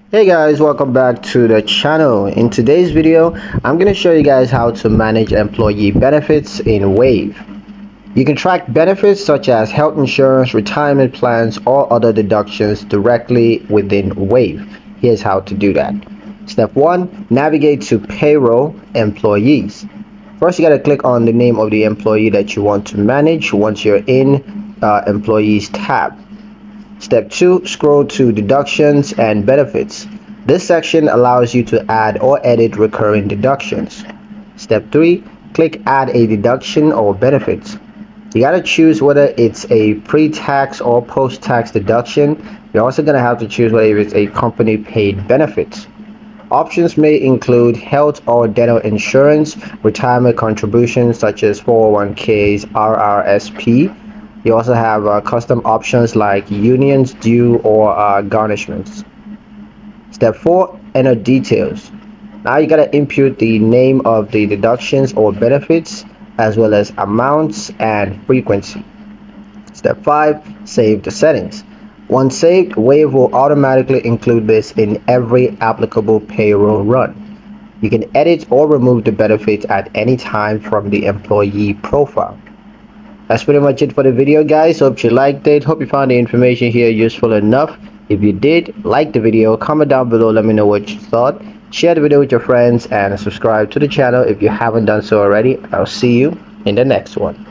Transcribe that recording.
Hey guys, welcome back to the channel. In today's video, I'm going to show you guys how to manage employee benefits in Wave. You can track benefits such as health insurance, retirement plans, or other deductions directly within Wave. Here's how to do that. Step 1. Navigate to Payroll Employees. First, you got to click on the name of the employee that you want to manage once you're in Employees tab. Step 2. Scroll to Deductions and Benefits. This section allows you to add or edit recurring deductions. Step 3. Click Add a Deduction or Benefit. You gotta choose whether it's a pre-tax or post-tax deduction. You're also gonna have to choose whether it's a company paid benefit. Options may include health or dental insurance, retirement contributions such as 401ks, RRSP. You also have custom options like unions, due, or garnishments. Step 4. Enter details. Now you gotta input the name of the deductions or benefits as well as amounts and frequency. Step 5. Save the settings. Once saved, Wave will automatically include this in every applicable payroll run. You can edit or remove the benefits at any time from the employee profile. That's pretty much it for the video, guys. Hope you liked it. Hope you found the information here useful enough. If you did, like the video, comment down below, let me know what you thought. Share the video with your friends and subscribe to the channel if you haven't done so already. I'll see you in the next one.